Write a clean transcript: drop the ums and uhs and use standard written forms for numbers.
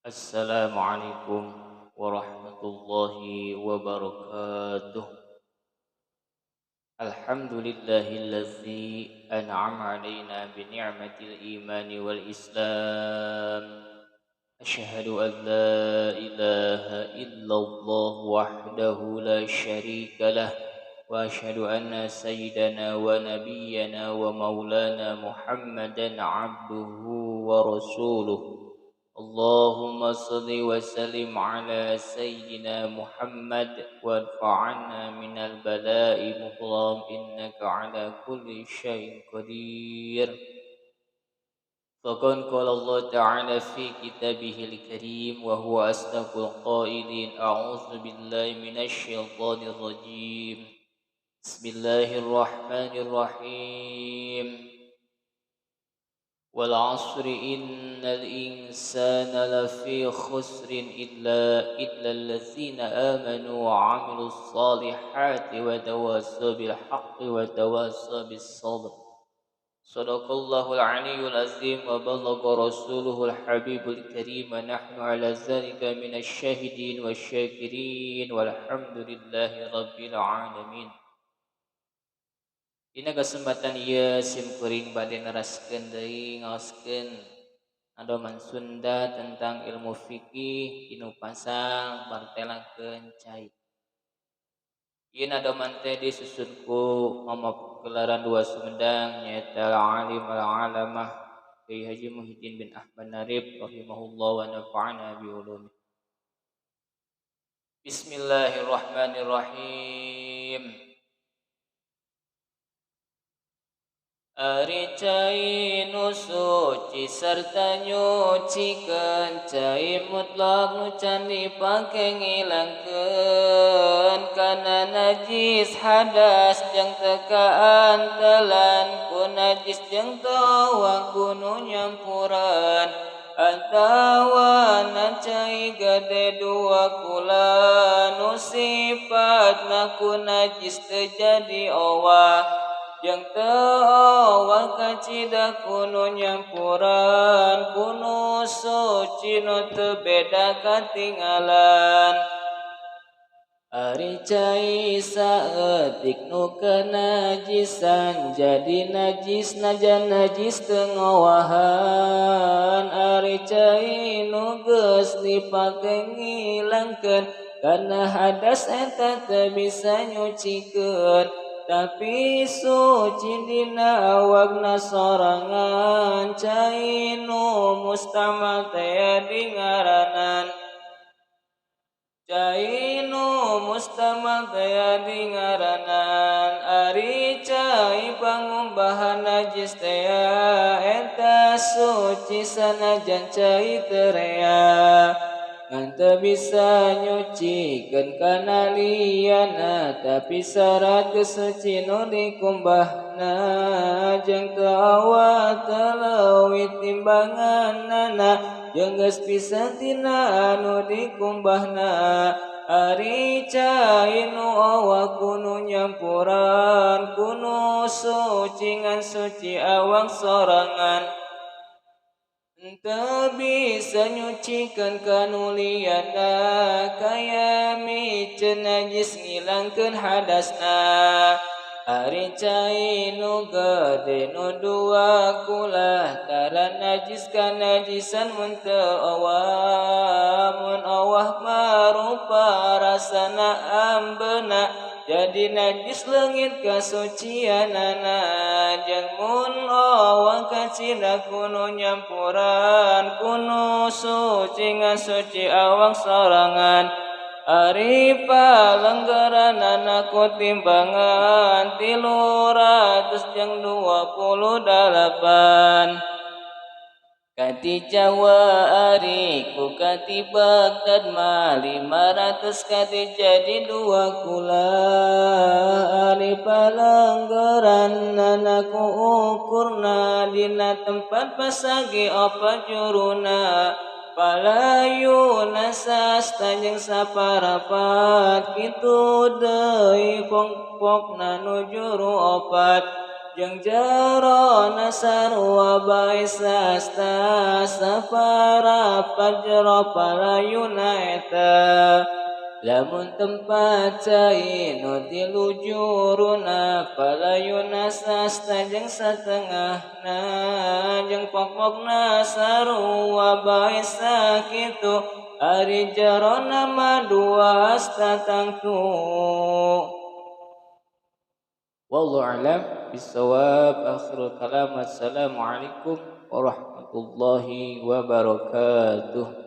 Assalamualaikum warahmatullahi wabarakatuh. Alhamdulillahillazi an'ama alaina bi ni'matil imani wal islam. Asyhadu an la ilaha illallah wahdahu la syarika lah wa asyhadu anna sayyidana wa nabiyyana wa maulana Muhammadan abduhu wa rasuluh. اللهم صل وسلم على سيدنا محمد وارفعنا من البلاء مظلم إنك على كل شيء قدير. فقد قال الله تعالى في كتابه الكريم وهو أصدق القائلين أعوذ بالله من الشيطان الرجيم بسم الله الرحمن الرحيم والعصر إن الإنسان لفي خسر إلا الذين آمنوا وعملوا الصالحات وتواصوا بالحق وتواصوا بالصبر. صدق الله العلي العظيم وبلغ رسوله الحبيب الكريم ونحن على ذلك من الشاهدين والشاكرين والحمد لله رب العالمين. Dina kesempatan ieu simkuring bade neraskeun deui ngaoskeun adoman Sunda tentang ilmu fikih inu pasang bartelakeun cai. Ieu adoman teh disusun ku mamagelaran dua Sumedang nyaeta Alim al-Alamah Kyai Haji Muhyiddin bin Ahmad Narib rahimahullah wa nafa'ana bi ulumi. Bismillahirrahmanirrahim. Ari cai nu suci sarta nyucikeun cai mutlak nu can dipake ngilangkeun kana najis hadas jeung teu kaantelan ku najis jeung towa kudu nyampuran atawa na cai gade dua kula nu sifatna ku najis teu jadi owah yang teu kacida kuno nyampuran kuno suci nu teu beda katinggalan. Ari cai saeutik nu kenajisan jadi najis najan najis teu ngowahan. Ari cai nu geus dipake ngilangkeun kana hadas eta teu bisa nyucikeun tapi suci dina awakna sorangan cai nu mustamal teh dingaranan cai nu mustamal teh dingaranan ari cai pangumbahan najis teh eta suci sanajan cai teu rea ngan teu bisa nyucikeun kana liana tapi syarat kesuci nu dikumbahna jeung teu awat teu leuwih timbanganna jeung geus pisan tina anu dikumbahna ari cai nu awak kudu nyampuran kudu suci ngan suci awak sorangan teu bisa nyucikeun kanu liana kaya miceun najis ngilangkeun hadasna ari cai nu gede nu dua kulah tara najis kanajisan mun teu owah mun owah marupa rasana ambeuna jadi najis leungit kasucianana jeung mun owah kacida kuno nyampuran kuno suci ngan suci awak sorangan ari palenggeranana ku timbangan 328 kati Jawa ari ku kati Baghdad mah 500 kati jadi dua kula ari palenggeranana ku ukurna dina tempat pasage apa juruna palayuna sasta jeung saparapat kitu deui pokna nu juru opat jeung jarona sarua baisasta sapara pajero palayuna eta lamun tempat cai nu tilujuruna palayuna sasta jeung satengahna jeung pokpokna sarua bae sakitu ari jarona madua asta tangtu wallahu a'lam bisawab akhirul kalam assalamualaikum warahmatullahi wabarakatuh.